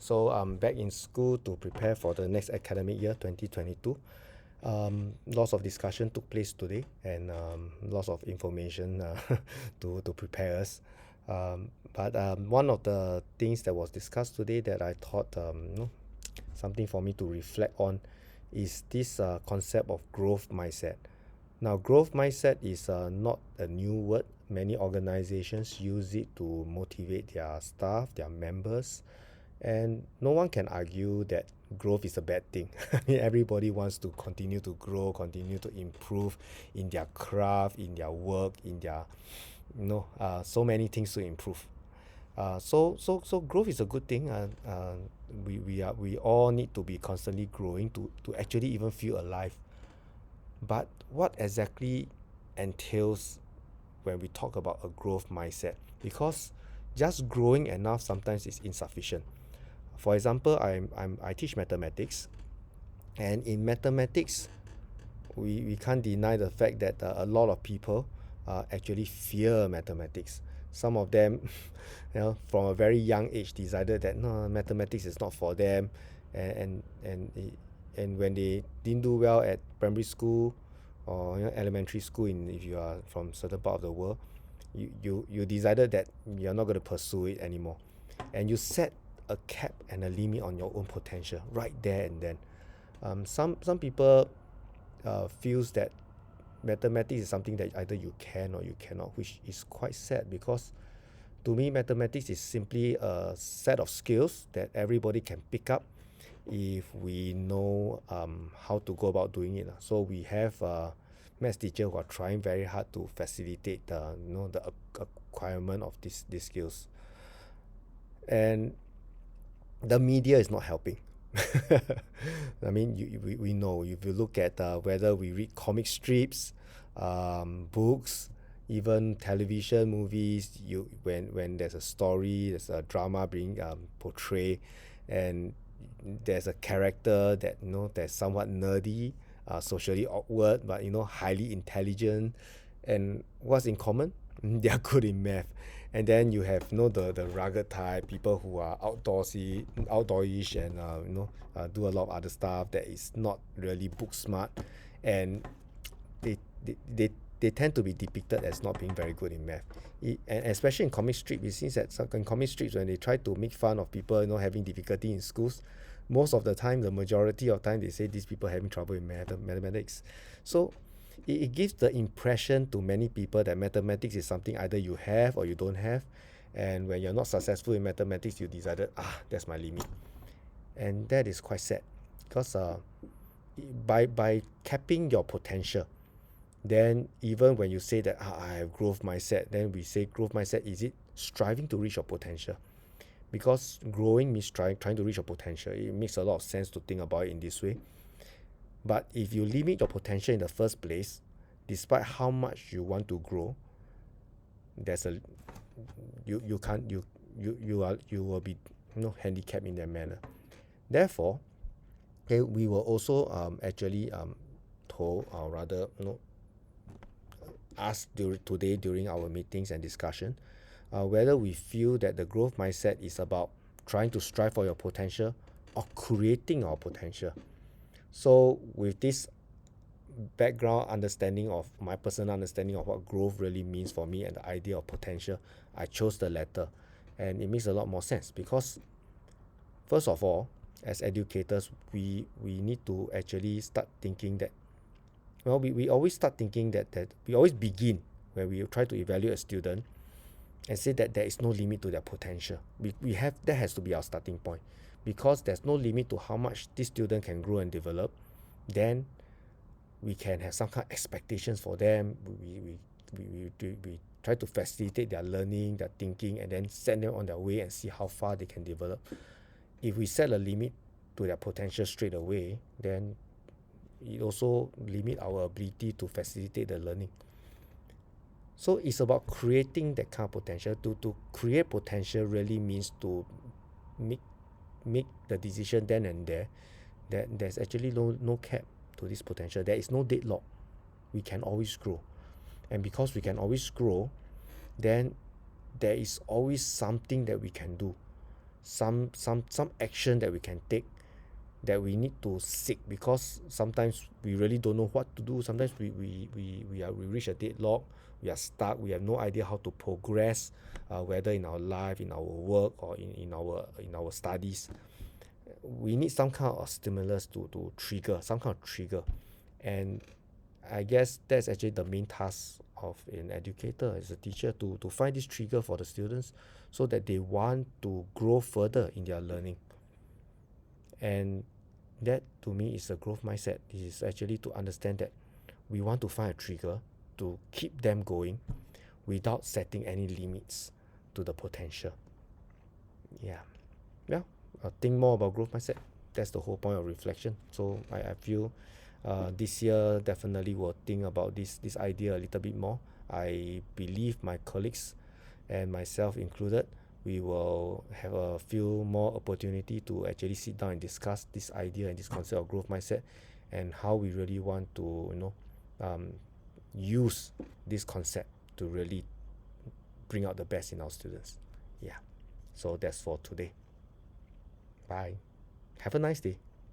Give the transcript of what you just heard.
So I'm back in school to prepare for the next academic year, 2022. Lots of discussion took place today and lots of information to prepare us. But one of the things that was discussed today that I thought something for me to reflect on is this concept of growth mindset. Now, growth mindset is not a new word. Many organizations use it to motivate their staff, their members, and no one can argue that growth is a bad thing. I mean, everybody wants to continue to grow, continue to improve in their craft, in their work, in their, so many things to improve. So growth is a good thing. We all need to be constantly growing to actually even feel alive. But what exactly entails when we talk about a growth mindset? Because just growing enough sometimes is insufficient. For example, I teach mathematics, and in mathematics, we can't deny the fact that a lot of people actually fear mathematics. Some of them, from a very young age, decided that no, mathematics is not for them, and and and, and when they didn't do well at primary school or elementary school, if you are from certain part of the world, you decided that you're not going to pursue it anymore, and you set a cap and a limit on your own potential right there and then. Some people feels that mathematics is something that either you can or you cannot, which is quite sad because to me mathematics is simply a set of skills that everybody can pick up if we know how to go about doing it. So we have maths teacher who are trying very hard to facilitate the acquirement of these skills, and the media is not helping. I mean, we know if you look at whether we read comic strips, books, even television movies, when there's a story, there's a drama being portrayed, and there's a character that that's somewhat nerdy, socially awkward, but highly intelligent, and what's in common? They are good in math. And then you have the rugged type people who are outdoorish, and do a lot of other stuff that is not really book smart, and they they, they they tend to be depicted as not being very good in math. And especially in comic strip, it seems that in comic strips, when they try to make fun of people having difficulty in schools, most of the time, the majority of time, they say these people having trouble in mathematics. So it gives the impression to many people that mathematics is something either you have or you don't have, and when you're not successful in mathematics, you decided, that's my limit. And that is quite sad because by capping your potential, then even when you say that I have growth mindset, then we say growth mindset, is it striving to reach your potential? Because growing means trying to reach your potential. It makes a lot of sense to think about it in this way. But if you limit your potential in the first place, despite how much you want to grow, there's a you can't you will be handicapped in that manner. Therefore, okay, we were also actually told, or rather asked today during our meetings and discussion, whether we feel that the growth mindset is about trying to strive for your potential or creating our potential. So with this background understanding of my personal understanding of what growth really means for me and the idea of potential, I chose the latter. And it makes a lot more sense because, first of all, as educators, we need to actually start thinking that, we always start thinking that we always begin when we try to evaluate a student and say that there is no limit to their potential. We have that has to be our starting point, because there's no limit to how much this student can grow and develop. Then we can have some kind of expectations for them. We try to facilitate their learning, their thinking, and then send them on their way and see how far they can develop. If we set a limit to their potential straight away, then it also limit our ability to facilitate the learning. So it's about creating that kind of potential. To create potential really means to make the decision then and there that there's actually no cap to this potential. There is no deadlock. We can always grow. And because we can always grow, then there is always something that we can do. some action that we can take, that we need to seek, because sometimes we really don't know what to do. Sometimes we reach a deadlock, we are stuck, we have no idea how to progress, whether in our life, in our work, or in our studies. We need some kind of stimulus to trigger, some kind of trigger. And I guess that's actually the main task of an educator, as a teacher, to find this trigger for the students, so that they want to grow further in their learning. And that, to me, is a growth mindset. It is actually to understand that we want to find a trigger to keep them going without setting any limits to the potential. Yeah. Yeah. Think more about growth mindset. That's the whole point of reflection. So I feel this year definitely will think about this idea a little bit more. I believe my colleagues and myself included, we will have a few more opportunity to actually sit down and discuss this idea and this concept of growth mindset, and how we really want to use this concept to really bring out the best in our students. Yeah. So that's for today. Bye. Have a nice day.